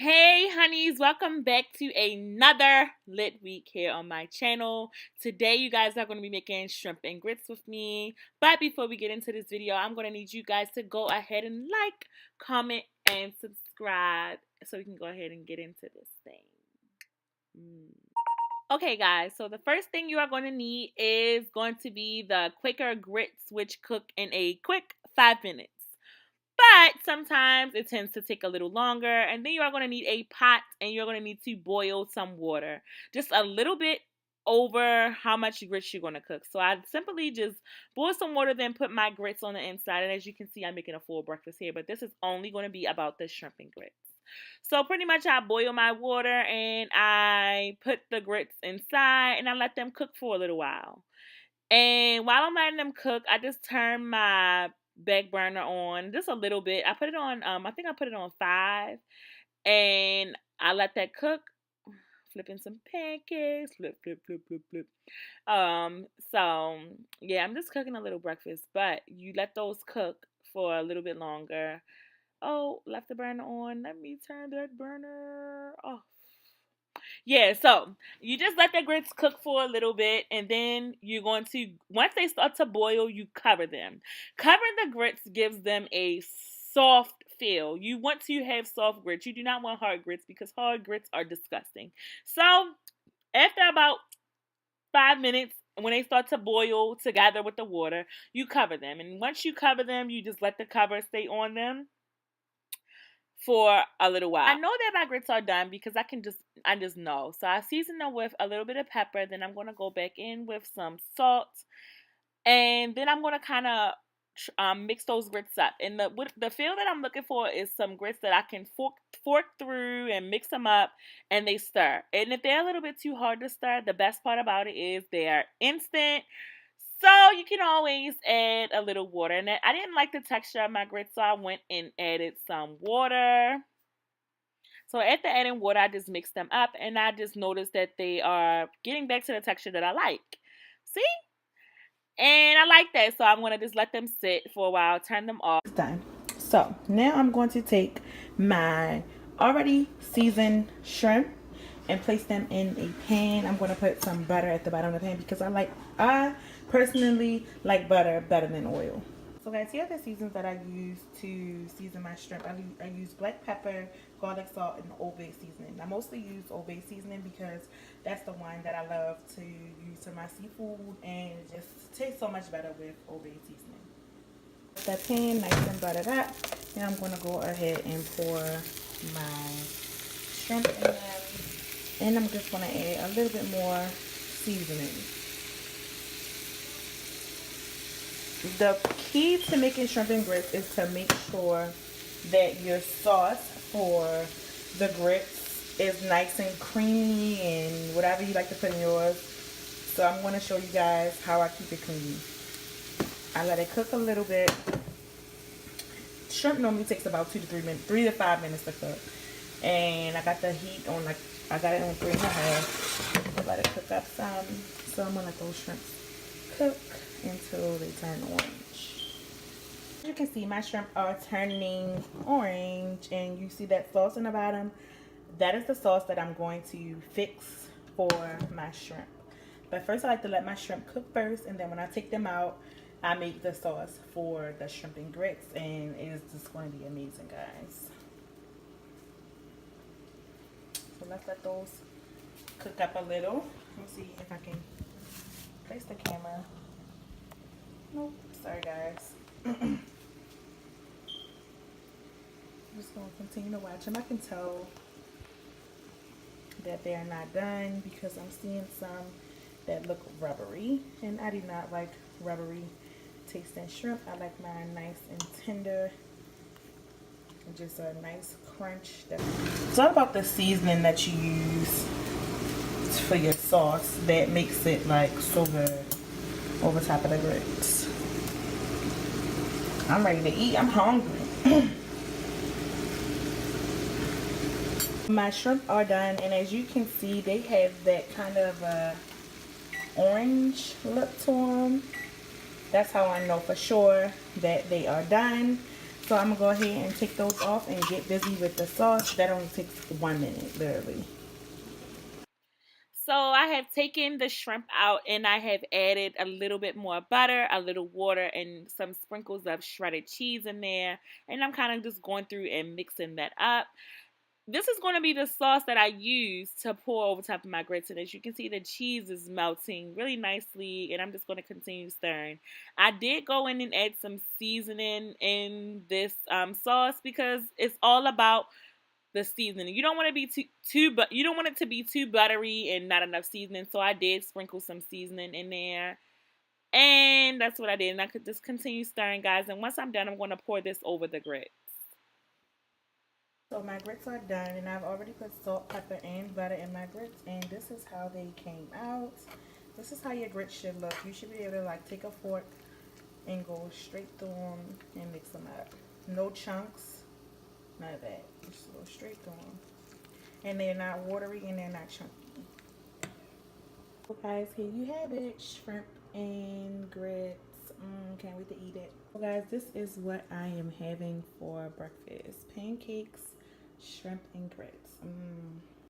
Hey honeys, welcome back to another lit week here on my channel. Today you guys are going to be making shrimp and grits with me. But before we get into this video, I'm going to need you guys to go ahead and like, comment, and subscribe so we can go ahead and get into this thing. Okay guys, so the first thing you are going to need is going to be the Quaker grits, which cook in a quick 5 minutes. But sometimes it tends to take a little longer, and then you are going to need a pot and you're going to need to boil some water. Just a little bit over how much grits you're going to cook. So I simply just boil some water, then put my grits on the inside. And as you can see, I'm making a full breakfast here, but this is only going to be about the shrimp and grits. So pretty much I boil my water and I put the grits inside and I let them cook for a little while. And while I'm letting them cook, I just turn my back burner on just a little bit. I put it on, I think I put it on 5. And I let that cook. Flipping some pancakes. Flip, flip, flip, flip, flip. So, yeah, I'm just cooking a little breakfast. But you let those cook for a little bit longer. Oh, left the burner on. Let me turn that burner off. Yeah, so you just let the grits cook for a little bit, and then you're going to, once they start to boil, you cover them. Covering the grits gives them a soft feel. You want to have soft grits. You do not want hard grits because hard grits are disgusting. So after about 5 minutes, when they start to boil together with the water, you cover them. And once you cover them, you just let the cover stay on them for a little while. I know that my grits are done because I just know. So I season them with a little bit of pepper. Then I'm going to go back in with some salt. And then I'm going to kind of mix those grits up. And the feel that I'm looking for is some grits that I can fork through and mix them up and they stir. And if they're a little bit too hard to stir, the best part about it is they are instant. So you can always add a little water. And I didn't like the texture of my grits, so I went and added some water. So after adding water, I just mixed them up, and I just noticed that they are getting back to the texture that I like. See? And I like that, so I'm going to just let them sit for a while, turn them off. It's done. So now I'm going to take my already seasoned shrimp and place them in a pan. I'm going to put some butter at the bottom of the pan because I personally like butter better than oil. So guys, here are the seasons that I use to season my shrimp. I use black pepper, garlic salt, and Old Bay seasoning. I mostly use Old Bay seasoning because that's the one that I love to use for my seafood, and it just tastes so much better with Old Bay seasoning. That pan nice and buttered up. Now I'm going to go ahead and pour my shrimp in them, and I'm just going to add a little bit more seasoning. The key to making shrimp and grits is to make sure that your sauce for the grits is nice and creamy and whatever you like to put in yours. So I'm going to show you guys how I keep it creamy. I let it cook a little bit. Shrimp normally takes about 3 to 5 minutes to cook. And I got the heat on, like, I got it on 3.5. I let it cook up some. So I'm going to let those shrimps cook until they turn orange. As you can see, my shrimp are turning orange, and you see that sauce in the bottom. That is the sauce that I'm going to fix for my shrimp. But first, I like to let my shrimp cook first, and then when I take them out, I make the sauce for the shrimp and grits, and it is just going to be amazing, guys. So let's let those cook up a little. Let me see if I can place the camera. Nope, sorry guys. I'm just going to continue to watch them. I can tell that they are not done because I'm seeing some that look rubbery, and I do not like rubbery tasting shrimp. I like mine nice and tender and just a nice crunch. It's all about the seasoning that you use for your sauce that makes it like so good over top of the grits. I'm ready to eat. I'm hungry. My shrimp are done, and as you can see, they have that kind of orange look to them. That's how I know for sure that they are done. So I'm gonna go ahead and take those off and get busy with the sauce. That only takes 1 minute, literally. So I have taken the shrimp out and I have added a little bit more butter, a little water, and some sprinkles of shredded cheese in there. And I'm kind of just going through and mixing that up. This is going to be the sauce that I use to pour over top of my grits. And as you can see, the cheese is melting really nicely. And I'm just going to continue stirring. I did go in and add some seasoning in this sauce because it's all about the seasoning. You don't want to be but you don't want it to be too buttery and not enough seasoning. So I did sprinkle some seasoning in there. And that's what I did. And I could just continue stirring, guys. And once I'm done, I'm going to pour this over the grits. So my grits are done, and I've already put salt, pepper, and butter in my grits, and this is how they came out. This is how your grits should look. You should be able to like take a fork and go straight through them and mix them up. No chunks, none of that. Just go straight through them. And they're not watery and they're not chunky. So guys, here you have it, shrimp and grits. Can't wait to eat it. So guys, this is what I am having for breakfast. Pancakes, shrimp and grits.